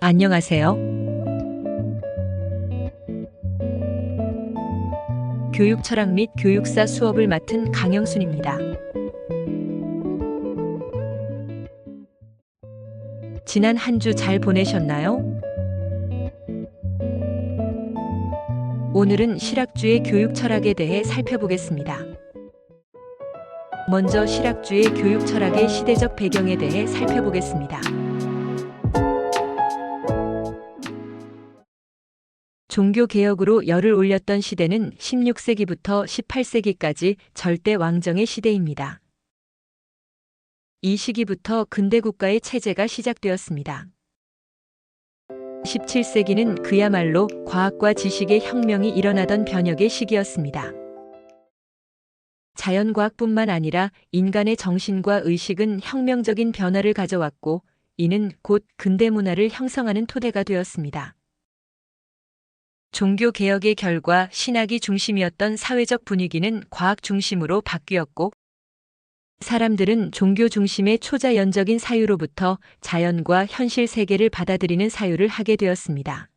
안녕하세요. 교육 철학 및 교육사 수업을 맡은 강영순입니다. 지난 한 주 잘 보내셨나요? 오늘은 실학주의 교육 철학에 대해 살펴보겠습니다. 먼저 실학주의 교육 철학의 시대적 배경에 대해 살펴보겠습니다. 종교개혁으로 열을 올렸던 시대는 16세기부터 18세기까지 절대 왕정의 시대입니다. 이 시기부터 근대국가의 체제가 시작되었습니다. 17세기는 그야말로 과학과 지식의 혁명이 일어나던 변혁의 시기였습니다. 자연과학뿐만 아니라 인간의 정신과 의식은 혁명적인 변화를 가져왔고, 이는 곧 근대문화를 형성하는 토대가 되었습니다. 종교개혁의 결과 신학이 중심이었던 사회적 분위기는 과학 중심으로 바뀌었고, 사람들은 종교 중심의 초자연적인 사유로부터 자연과 현실 세계를 받아들이는 사유를 하게 되었습니다.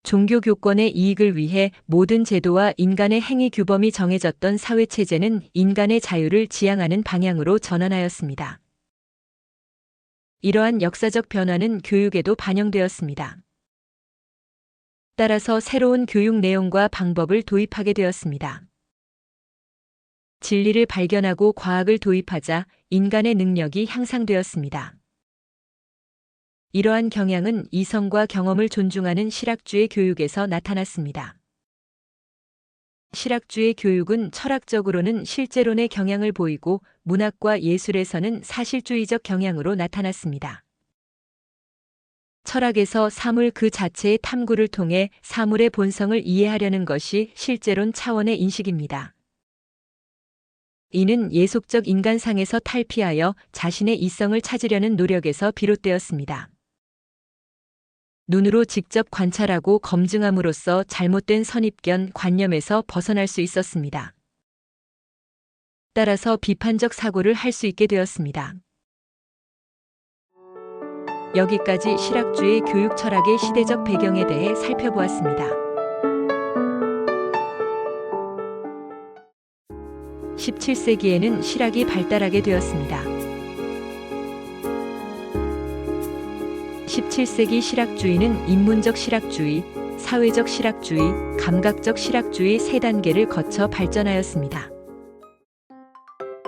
종교 교권의 이익을 위해 모든 제도와 인간의 행위 규범이 정해졌던 사회체제는 인간의 자유를 지향하는 방향으로 전환하였습니다. 이러한 역사적 변화는 교육에도 반영되었습니다. 따라서 새로운 교육 내용과 방법을 도입하게 되었습니다. 진리를 발견하고 과학을 도입하자 인간의 능력이 향상되었습니다. 이러한 경향은 이성과 경험을 존중하는 실학주의 교육에서 나타났습니다. 실학주의 교육은 철학적으로는 실제론의 경향을 보이고 문학과 예술에서는 사실주의적 경향으로 나타났습니다. 철학에서 사물 그 자체의 탐구를 통해 사물의 본성을 이해하려는 것이 실제론 차원의 인식입니다. 이는 예속적 인간상에서 탈피하여 자신의 이성을 찾으려는 노력에서 비롯되었습니다. 눈으로 직접 관찰하고 검증함으로써 잘못된 선입견, 관념에서 벗어날 수 있었습니다. 따라서 비판적 사고를 할 수 있게 되었습니다. 여기까지 실학주의 교육 철학의 시대적 배경에 대해 살펴보았습니다. 17세기에는 실학이 발달하게 되었습니다. 17세기 실학주의는 인문적 실학주의, 사회적 실학주의, 감각적 실학주의 세 단계를 거쳐 발전하였습니다.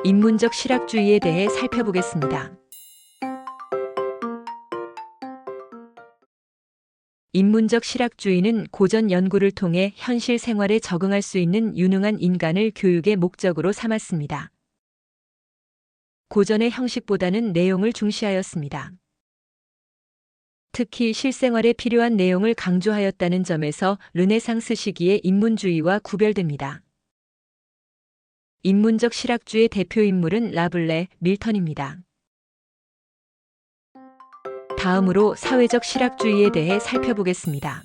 인문적 실학주의에 대해 살펴보겠습니다. 인문적 실학주의는 고전 연구를 통해 현실 생활에 적응할 수 있는 유능한 인간을 교육의 목적으로 삼았습니다. 고전의 형식보다는 내용을 중시하였습니다. 특히 실생활에 필요한 내용을 강조하였다는 점에서 르네상스 시기의 인문주의와 구별됩니다. 인문적 실학주의 대표 인물은 라블레, 밀턴입니다. 다음으로 사회적 실학주의에 대해 살펴보겠습니다.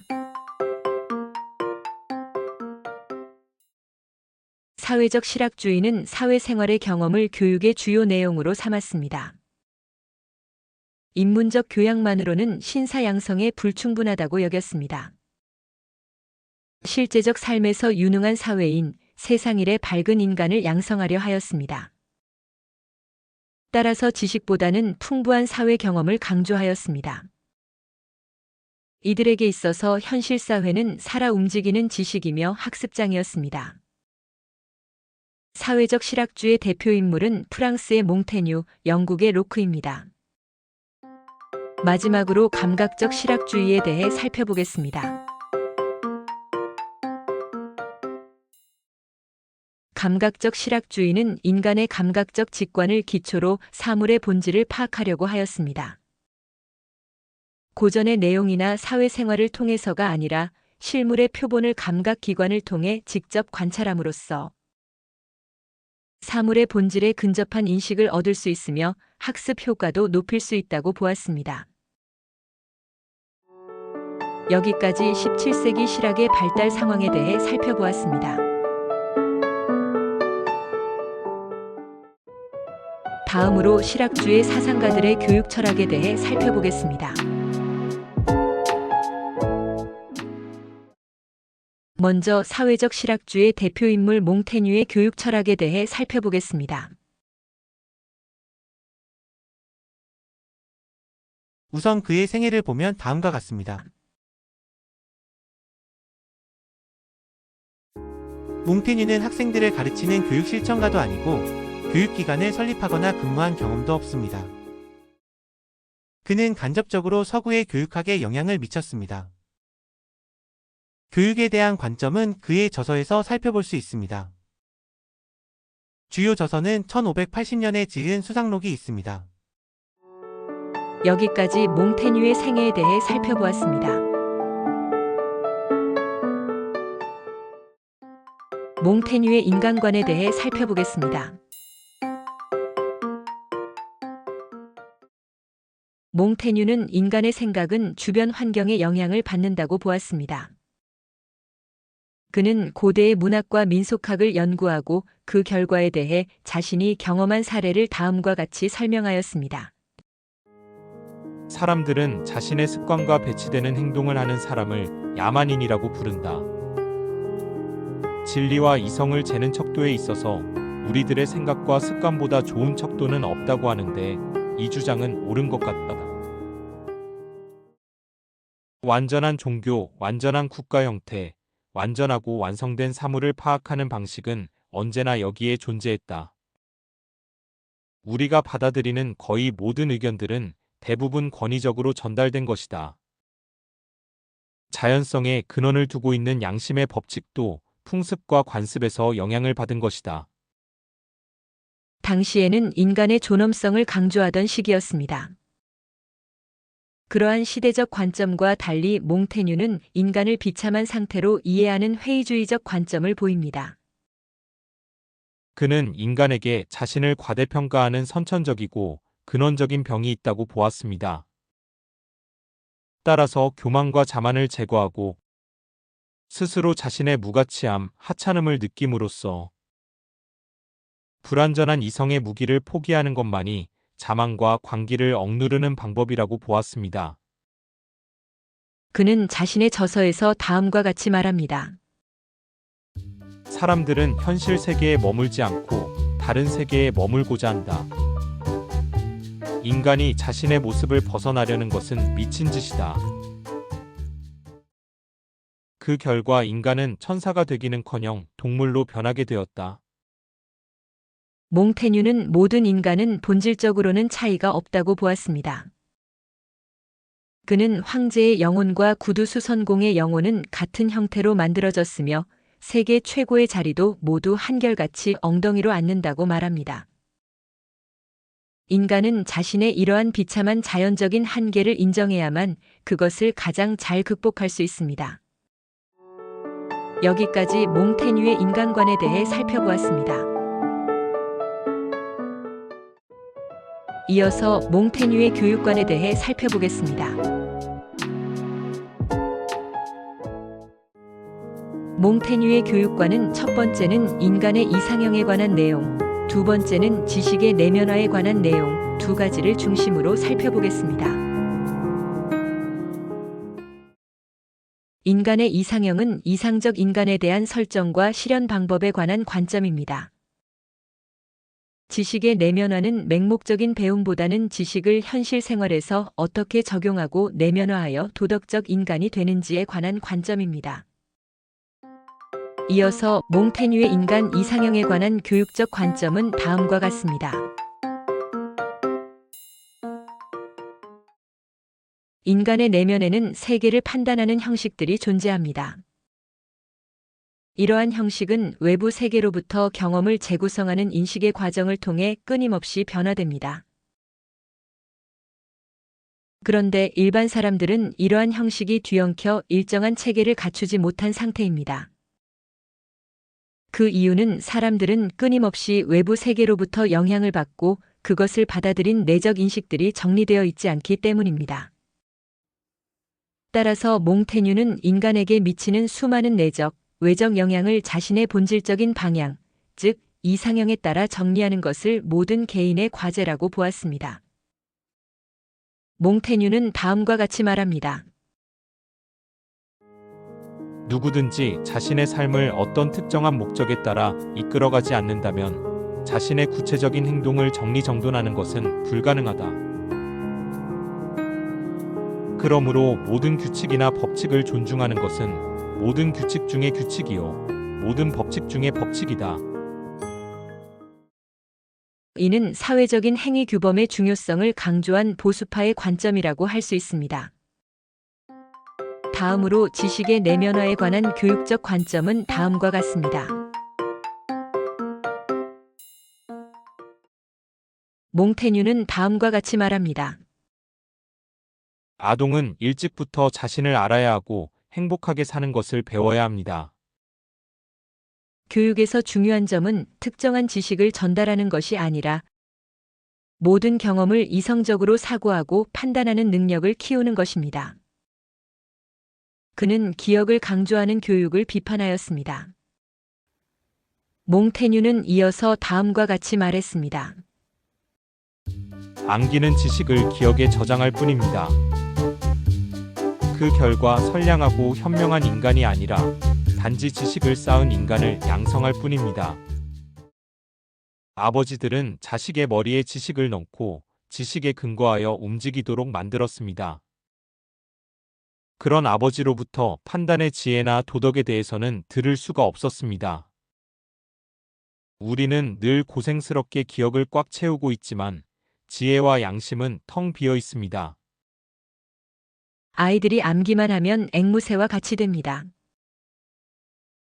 사회적 실학주의는 사회생활의 경험을 교육의 주요 내용으로 삼았습니다. 인문적 교양만으로는 신사 양성에 불충분하다고 여겼습니다. 실제적 삶에서 유능한 사회인, 세상 일에 밝은 인간을 양성하려 하였습니다. 따라서 지식보다는 풍부한 사회 경험을 강조하였습니다. 이들에게 있어서 현실 사회는 살아 움직이는 지식이며 학습장이었습니다. 사회적 실학주의 대표 인물은 프랑스의 몽테뉴, 영국의 로크입니다. 마지막으로 감각적 실학주의에 대해 살펴보겠습니다. 감각적 실학주의는 인간의 감각적 직관을 기초로 사물의 본질을 파악하려고 하였습니다. 고전의 내용이나 사회생활을 통해서가 아니라 실물의 표본을 감각기관을 통해 직접 관찰함으로써 사물의 본질에 근접한 인식을 얻을 수 있으며 학습 효과도 높일 수 있다고 보았습니다. 여기까지 17세기 실학의 발달 상황에 대해 살펴보았습니다. 다음으로 실학주의 사상가들의 교육 철학에 대해 살펴보겠습니다. 먼저 사회적 실학주의 대표인물 몽테뉴의 교육 철학에 대해 살펴보겠습니다. 우선 그의 생애를 보면 다음과 같습니다. 몽테뉴는 학생들을 가르치는 교육 실천가도 아니고 교육기관을 설립하거나 근무한 경험도 없습니다. 그는 간접적으로 서구의 교육학에 영향을 미쳤습니다. 교육에 대한 관점은 그의 저서에서 살펴볼 수 있습니다. 주요 저서는 1580년에 지은 수상록이 있습니다. 여기까지 몽테뉴의 생애에 대해 살펴보았습니다. 몽테뉴의 인간관에 대해 살펴보겠습니다. 몽테뉴는 인간의 생각은 주변 환경의 영향을 받는다고 보았습니다. 그는 고대의 문학과 민속학을 연구하고 그 결과에 대해 자신이 경험한 사례를 다음과 같이 설명하였습니다. 사람들은 자신의 습관과 배치되는 행동을 하는 사람을 야만인이라고 부른다. 진리와 이성을 재는 척도에 있어서 우리들의 생각과 습관보다 좋은 척도는 없다고 하는데 이 주장은 옳은 것 같다. 완전한 종교, 완전한 국가 형태, 완전하고 완성된 사물을 파악하는 방식은 언제나 여기에 존재했다. 우리가 받아들이는 거의 모든 의견들은 대부분 권위적으로 전달된 것이다. 자연성에 근원을 두고 있는 양심의 법칙도 풍습과 관습에서 영향을 받은 것이다. 당시에는 인간의 존엄성을 강조하던 시기였습니다. 그러한 시대적 관점과 달리 몽테뉴는 인간을 비참한 상태로 이해하는 회의주의적 관점을 보입니다. 그는 인간에게 자신을 과대평가하는 선천적이고 근원적인 병이 있다고 보았습니다. 따라서 교만과 자만을 제거하고 스스로 자신의 무가치함, 하찮음을 느낌으로써 불완전한 이성의 무기를 포기하는 것만이 자만과 광기를 억누르는 방법이라고 보았습니다. 그는 자신의 저서에서 다음과 같이 말합니다. 사람들은 현실 세계에 머물지 않고 다른 세계에 머물고자 한다. 인간이 자신의 모습을 벗어나려는 것은 미친 짓이다. 그 결과 인간은 천사가 되기는커녕 동물로 변하게 되었다. 몽테뉴는 모든 인간은 본질적으로는 차이가 없다고 보았습니다. 그는 황제의 영혼과 구두수 선공의 영혼은 같은 형태로 만들어졌으며 세계 최고의 자리도 모두 한결같이 엉덩이로 앉는다고 말합니다. 인간은 자신의 이러한 비참한 자연적인 한계를 인정해야만 그것을 가장 잘 극복할 수 있습니다. 여기까지 몽테뉴의 인간관에 대해 살펴보았습니다. 이어서 몽테뉴의 교육관에 대해 살펴보겠습니다. 몽테뉴의 교육관은 첫 번째는 인간의 이상형에 관한 내용, 두 번째는 지식의 내면화에 관한 내용, 두 가지를 중심으로 살펴보겠습니다. 인간의 이상형은 이상적 인간에 대한 설정과 실현 방법에 관한 관점입니다. 지식의 내면화는 맹목적인 배움보다는 지식을 현실 생활에서 어떻게 적용하고 내면화하여 도덕적 인간이 되는지에 관한 관점입니다. 이어서 몽테뉴의 인간 이상형에 관한 교육적 관점은 다음과 같습니다. 인간의 내면에는 세계를 판단하는 형식들이 존재합니다. 이러한 형식은 외부 세계로부터 경험을 재구성하는 인식의 과정을 통해 끊임없이 변화됩니다. 그런데 일반 사람들은 이러한 형식이 뒤엉켜 일정한 체계를 갖추지 못한 상태입니다. 그 이유는 사람들은 끊임없이 외부 세계로부터 영향을 받고 그것을 받아들인 내적 인식들이 정리되어 있지 않기 때문입니다. 따라서 몽테뉴는 인간에게 미치는 수많은 내적, 외적 영향을 자신의 본질적인 방향, 즉 이상형에 따라 정리하는 것을 모든 개인의 과제라고 보았습니다. 몽테뉴는 다음과 같이 말합니다. 누구든지 자신의 삶을 어떤 특정한 목적에 따라 이끌어가지 않는다면 자신의 구체적인 행동을 정리정돈하는 것은 불가능하다. 그러므로 모든 규칙이나 법칙을 존중하는 것은 모든 규칙 중의 규칙이요, 모든 법칙 중의 법칙이다. 이는 사회적인 행위 규범의 중요성을 강조한 보수파의 관점이라고 할 수 있습니다. 다음으로 지식의 내면화에 관한 교육적 관점은 다음과 같습니다. 몽테뉴는 다음과 같이 말합니다. 아동은 일찍부터 자신을 알아야 하고 행복하게 사는 것을 배워야 합니다. 교육에서 중요한 점은 특정한 지식을 전달하는 것이 아니라 모든 경험을 이성적으로 사고하고 판단하는 능력을 키우는 것입니다. 그는 기억을 강조하는 교육을 비판하였습니다. 몽테뉴는 이어서 다음과 같이 말했습니다. 암기는 지식을 기억에 저장할 뿐입니다. 그 결과 선량하고 현명한 인간이 아니라 단지 지식을 쌓은 인간을 양성할 뿐입니다. 아버지들은 자식의 머리에 지식을 넣고 지식에 근거하여 움직이도록 만들었습니다. 그런 아버지로부터 판단의 지혜나 도덕에 대해서는 들을 수가 없었습니다. 우리는 늘 고생스럽게 기억을 꽉 채우고 있지만 지혜와 양심은 텅 비어 있습니다. 아이들이 암기만 하면 앵무새와 같이 됩니다.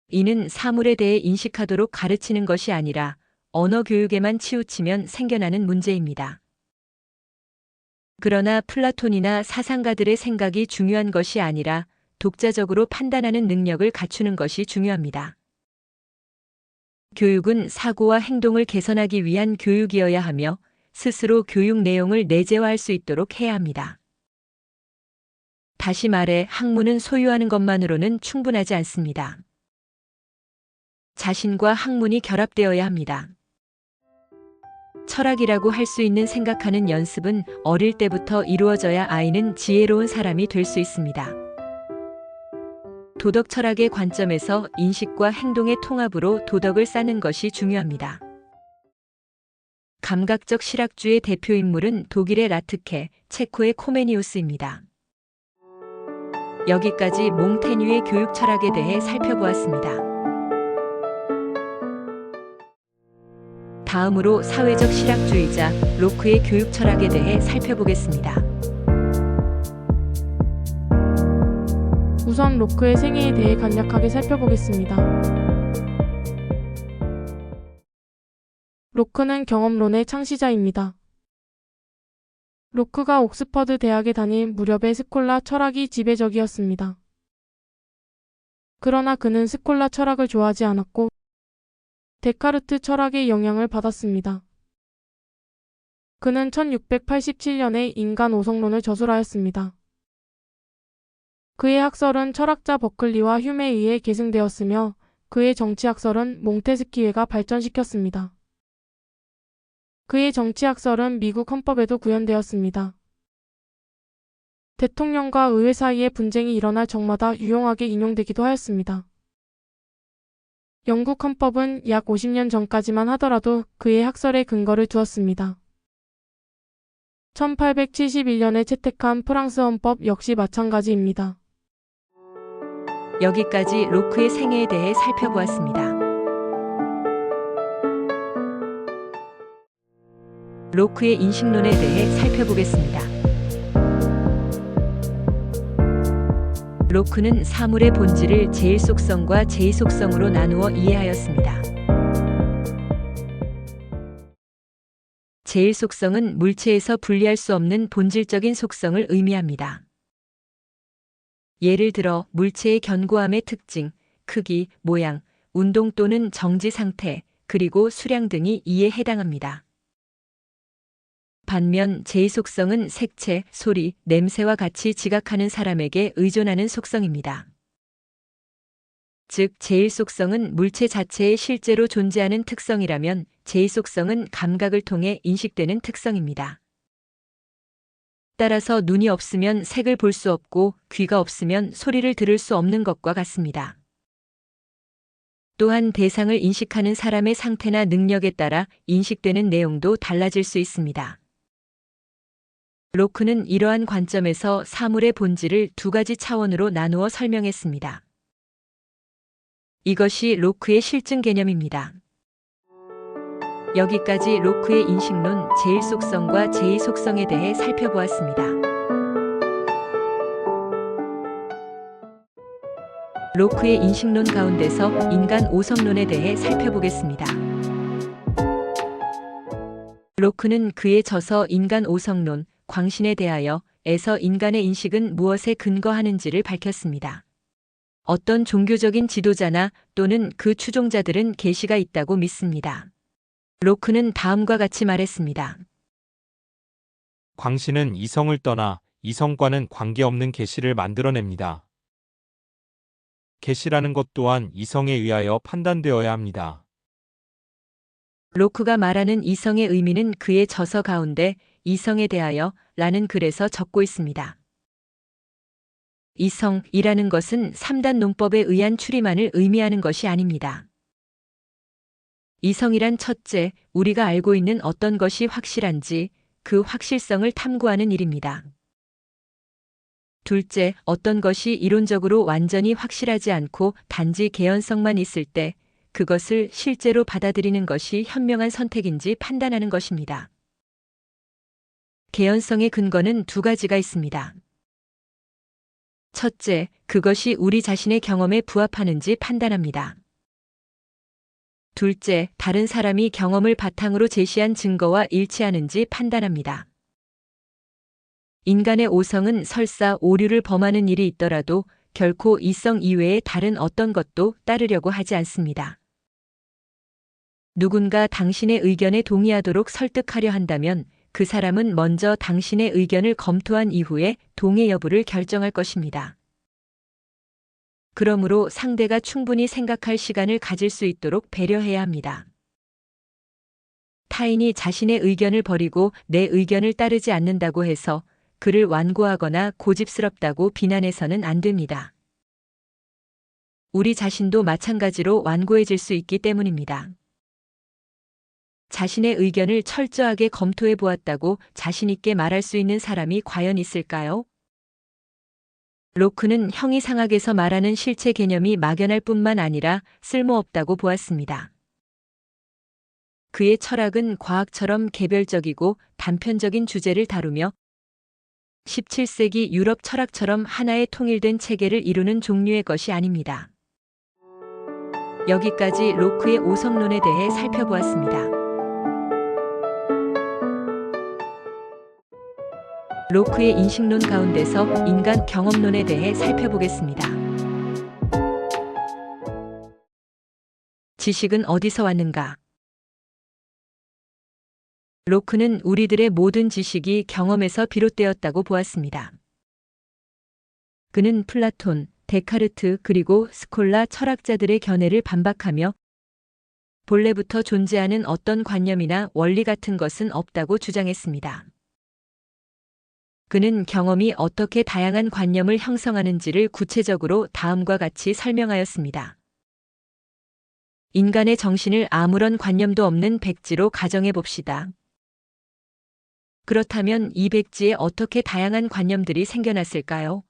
이는 사물에 대해 인식하도록 가르치는 것이 아니라 언어 교육에만 치우치면 생겨나는 문제입니다. 그러나 플라톤이나 사상가들의 생각이 중요한 것이 아니라 독자적으로 판단하는 능력을 갖추는 것이 중요합니다. 교육은 사고와 행동을 개선하기 위한 교육이어야 하며 스스로 교육 내용을 내재화할 수 있도록 해야 합니다. 다시 말해 학문은 소유하는 것만으로는 충분하지 않습니다. 자신과 학문이 결합되어야 합니다. 철학이라고 할 수 있는 생각하는 연습은 어릴 때부터 이루어져야 아이는 지혜로운 사람이 될 수 있습니다. 도덕 철학의 관점에서 인식과 행동의 통합으로 도덕을 쌓는 것이 중요합니다. 감각적 실학주의 대표 인물은 독일의 라트케, 체코의 코메니우스입니다. 여기까지 몽테뉴의 교육 철학에 대해 살펴보았습니다. 다음으로 사회적 실학주의자 로크의 교육 철학에 대해 살펴보겠습니다. 우선 로크의 생애에 대해 간략하게 살펴보겠습니다. 로크는 경험론의 창시자입니다. 로크가 옥스퍼드 대학에 다닐 무렵에 스콜라 철학이 지배적이었습니다. 그러나 그는 스콜라 철학을 좋아하지 않았고 데카르트 철학의 영향을 받았습니다. 그는 1687년에 인간 오성론을 저술하였습니다. 그의 학설은 철학자 버클리와 휴메에 의해 계승되었으며 그의 정치학설은 몽테스키에가 발전시켰습니다. 그의 정치학설은 미국 헌법에도 구현되었습니다. 대통령과 의회 사이에 분쟁이 일어날 적마다 유용하게 인용되기도 하였습니다. 영국 헌법은 약 50년 전까지만 하더라도 그의 학설에 근거를 두었습니다. 1871년에 채택한 프랑스 헌법 역시 마찬가지입니다. 여기까지 로크의 생애에 대해 살펴보았습니다. 로크의 인식론에 대해 살펴보겠습니다. 로크는 사물의 본질을 제일 속성과 제이 속성으로 나누어 이해하였습니다. 제일 속성은 물체에서 분리할 수 없는 본질적인 속성을 의미합니다. 예를 들어 물체의 견고함의 특징, 크기, 모양, 운동 또는 정지 상태, 그리고 수량 등이 이에 해당합니다. 반면 제이 속성은 색채, 소리, 냄새와 같이 지각하는 사람에게 의존하는 속성입니다. 즉, 제일 속성은 물체 자체에 실제로 존재하는 특성이라면 제이 속성은 감각을 통해 인식되는 특성입니다. 따라서 눈이 없으면 색을 볼 수 없고 귀가 없으면 소리를 들을 수 없는 것과 같습니다. 또한 대상을 인식하는 사람의 상태나 능력에 따라 인식되는 내용도 달라질 수 있습니다. 로크는 이러한 관점에서 사물의 본질을 두 가지 차원으로 나누어 설명했습니다. 이것이 로크의 실증 개념입니다. 여기까지 로크의 인식론 제1 속성과 제2 속성에 대해 살펴보았습니다. 로크의 인식론 가운데서 인간 오성론에 대해 살펴보겠습니다. 로크는 그의 저서 인간 오성론, 광신에 대하여 에서 인간의 인식은 무엇에 근거하는지를 밝혔습니다. 어떤 종교적인 지도자나 또는 그 추종자들은 계시가 있다고 믿습니다. 로크는 다음과 같이 말했습니다. 광신은 이성을 떠나 이성과는 관계없는 계시를 만들어냅니다. 계시라는 것 또한 이성에 의하여 판단되어야 합니다. 로크가 말하는 이성의 의미는 그의 저서 가운데 이성에 대하여 라는 글에서 적고 있습니다. 이성이라는 것은 3단 논법에 의한 추리만을 의미하는 것이 아닙니다. 이성이란 첫째, 우리가 알고 있는 어떤 것이 확실한지 그 확실성을 탐구하는 일입니다. 둘째, 어떤 것이 이론적으로 완전히 확실하지 않고 단지 개연성만 있을 때 그것을 실제로 받아들이는 것이 현명한 선택인지 판단하는 것입니다. 개연성의 근거는 두 가지가 있습니다. 첫째, 그것이 우리 자신의 경험에 부합하는지 판단합니다. 둘째, 다른 사람이 경험을 바탕으로 제시한 증거와 일치하는지 판단합니다. 인간의 오성은 설사 오류를 범하는 일이 있더라도 결코 이성 이외의 다른 어떤 것도 따르려고 하지 않습니다. 누군가 당신의 의견에 동의하도록 설득하려 한다면 그 사람은 먼저 당신의 의견을 검토한 이후에 동의 여부를 결정할 것입니다. 그러므로 상대가 충분히 생각할 시간을 가질 수 있도록 배려해야 합니다. 타인이 자신의 의견을 버리고 내 의견을 따르지 않는다고 해서 그를 완고하거나 고집스럽다고 비난해서는 안 됩니다. 우리 자신도 마찬가지로 완고해질 수 있기 때문입니다. 자신의 의견을 철저하게 검토해 보았다고 자신 있게 말할 수 있는 사람이 과연 있을까요? 로크는 형이상학에서 말하는 실체 개념이 막연할 뿐만 아니라 쓸모없다고 보았습니다. 그의 철학은 과학처럼 개별적이고 단편적인 주제를 다루며 17세기 유럽 철학처럼 하나의 통일된 체계를 이루는 종류의 것이 아닙니다. 여기까지 로크의 오성론에 대해 살펴보았습니다. 로크의 인식론 가운데서 인간 경험론에 대해 살펴보겠습니다. 지식은 어디서 왔는가? 로크는 우리들의 모든 지식이 경험에서 비롯되었다고 보았습니다. 그는 플라톤, 데카르트 그리고 스콜라 철학자들의 견해를 반박하며 본래부터 존재하는 어떤 관념이나 원리 같은 것은 없다고 주장했습니다. 그는 경험이 어떻게 다양한 관념을 형성하는지를 구체적으로 다음과 같이 설명하였습니다. 인간의 정신을 아무런 관념도 없는 백지로 가정해 봅시다. 그렇다면 이 백지에 어떻게 다양한 관념들이 생겨났을까요?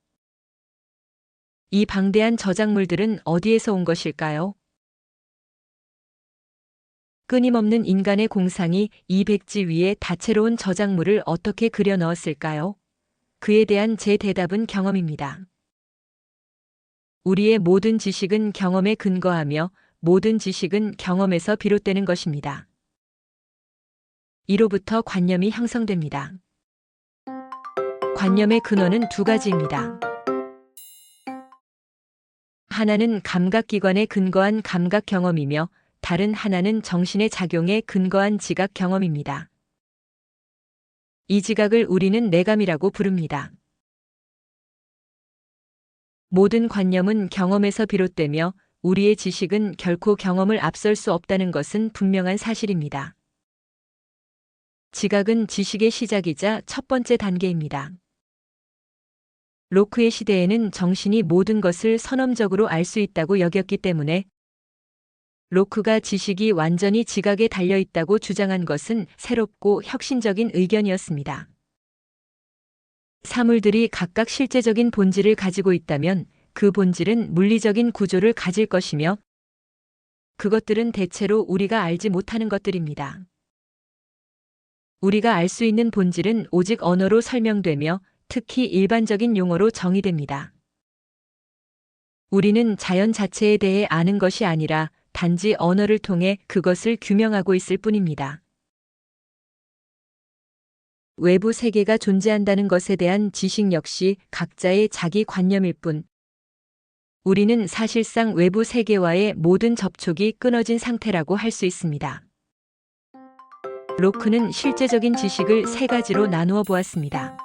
이 방대한 저작물들은 어디에서 온 것일까요? 끊임없는 인간의 공상이 이 백지 위에 다채로운 저작물을 어떻게 그려 넣었을까요? 그에 대한 제 대답은 경험입니다. 우리의 모든 지식은 경험에 근거하며 모든 지식은 경험에서 비롯되는 것입니다. 이로부터 관념이 형성됩니다. 관념의 근원은 두 가지입니다. 하나는 감각기관에 근거한 감각 경험이며 다른 하나는 정신의 작용에 근거한 지각 경험입니다. 이 지각을 우리는 내감이라고 부릅니다. 모든 관념은 경험에서 비롯되며 우리의 지식은 결코 경험을 앞설 수 없다는 것은 분명한 사실입니다. 지각은 지식의 시작이자 첫 번째 단계입니다. 로크의 시대에는 정신이 모든 것을 선엄적으로 알 수 있다고 여겼기 때문에 로크가 지식이 완전히 지각에 달려 있다고 주장한 것은 새롭고 혁신적인 의견이었습니다. 사물들이 각각 실제적인 본질을 가지고 있다면 그 본질은 물리적인 구조를 가질 것이며 그것들은 대체로 우리가 알지 못하는 것들입니다. 우리가 알 수 있는 본질은 오직 언어로 설명되며 특히 일반적인 용어로 정의됩니다. 우리는 자연 자체에 대해 아는 것이 아니라 단지 언어를 통해 그것을 규명하고 있을 뿐입니다. 외부 세계가 존재한다는 것에 대한 지식 역시 각자의 자기 관념일 뿐, 우리는 사실상 외부 세계와의 모든 접촉이 끊어진 상태라고 할 수 있습니다. 로크는 실제적인 지식을 세 가지로 나누어 보았습니다.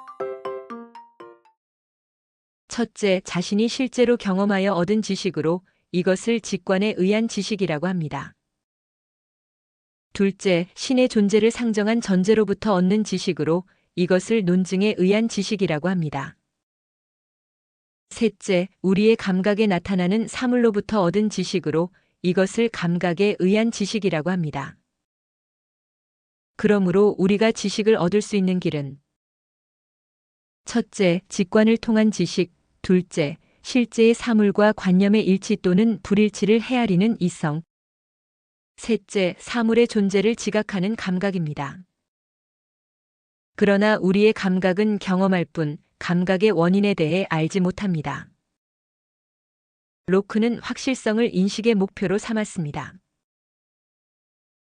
첫째, 자신이 실제로 경험하여 얻은 지식으로 이것을 직관에 의한 지식이라고 합니다. 둘째, 신의 존재를 상정한 전제로부터 얻는 지식으로 이것을 논증에 의한 지식이라고 합니다. 셋째, 우리의 감각에 나타나는 사물로부터 얻은 지식으로 이것을 감각에 의한 지식이라고 합니다. 그러므로 우리가 지식을 얻을 수 있는 길은 첫째, 직관을 통한 지식, 둘째, 실제의 사물과 관념의 일치 또는 불일치를 헤아리는 이성, 셋째, 사물의 존재를 지각하는 감각입니다. 그러나 우리의 감각은 경험할 뿐 감각의 원인에 대해 알지 못합니다. 로크는 확실성을 인식의 목표로 삼았습니다.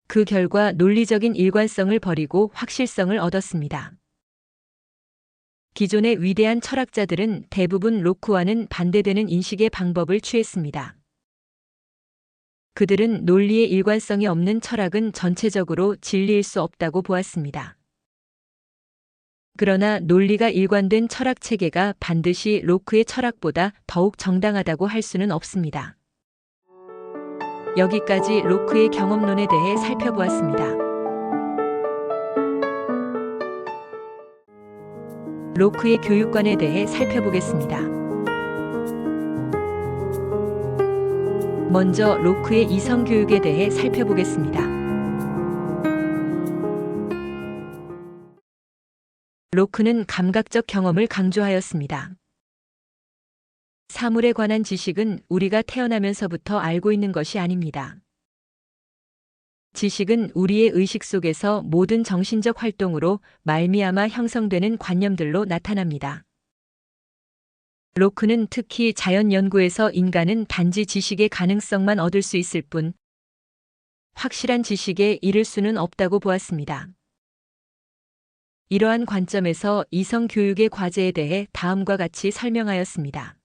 그 결과 논리적인 일관성을 버리고 확실성을 얻었습니다. 기존의 위대한 철학자들은 대부분 로크와는 반대되는 인식의 방법을 취했습니다. 그들은 논리의 일관성이 없는 철학은 전체적으로 진리일 수 없다고 보았습니다. 그러나 논리가 일관된 철학 체계가 반드시 로크의 철학보다 더욱 정당하다고 할 수는 없습니다. 여기까지 로크의 경험론에 대해 살펴보았습니다. 로크의 교육관에 대해 살펴보겠습니다. 먼저 로크의 이성교육에 대해 살펴보겠습니다. 로크는 감각적 경험을 강조하였습니다. 사물에 관한 지식은 우리가 태어나면서부터 알고 있는 것이 아닙니다. 지식은 우리의 의식 속에서 모든 정신적 활동으로 말미암아 형성되는 관념들로 나타납니다. 로크는 특히 자연 연구에서 인간은 단지 지식의 가능성만 얻을 수 있을 뿐 확실한 지식에 이를 수는 없다고 보았습니다. 이러한 관점에서 이성 교육의 과제에 대해 다음과 같이 설명하였습니다.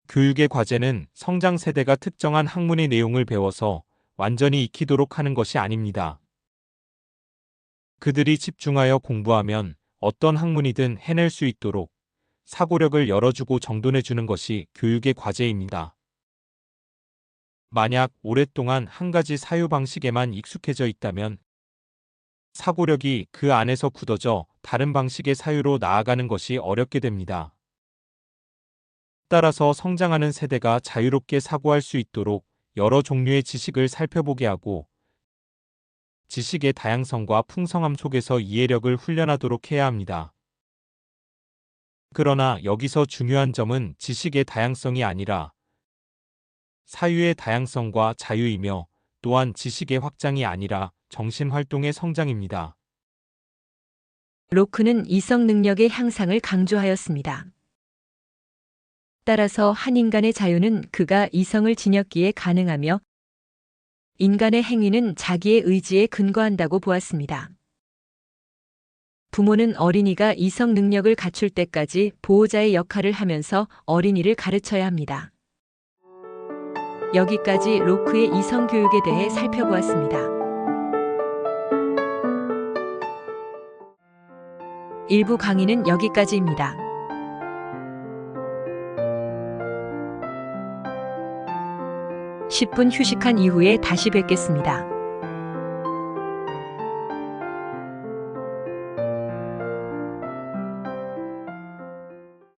교육의 과제는 성장 세대가 특정한 학문의 내용을 배워서 완전히 익히도록 하는 것이 아닙니다. 그들이 집중하여 공부하면 어떤 학문이든 해낼 수 있도록 사고력을 열어주고 정돈해주는 것이 교육의 과제입니다. 만약 오랫동안 한 가지 사유 방식에만 익숙해져 있다면 사고력이 그 안에서 굳어져 다른 방식의 사유로 나아가는 것이 어렵게 됩니다. 따라서 성장하는 세대가 자유롭게 사고할 수 있도록 여러 종류의 지식을 살펴보게 하고 지식의 다양성과 풍성함 속에서 이해력을 훈련하도록 해야 합니다. 그러나 여기서 중요한 점은 지식의 다양성이 아니라 사유의 다양성과 자유이며 또한 지식의 확장이 아니라 정신활동의 성장입니다. 로크는 이성 능력의 향상을 강조하였습니다. 따라서 한 인간의 자유는 그가 이성을 지녔기에 가능하며 인간의 행위는 자기의 의지에 근거한다고 보았습니다. 부모는 어린이가 이성 능력을 갖출 때까지 보호자의 역할을 하면서 어린이를 가르쳐야 합니다. 여기까지 로크의 이성 교육에 대해 살펴보았습니다. 일부 강의는 여기까지입니다. (10분) 휴식한 이후에 다시 뵙겠습니다.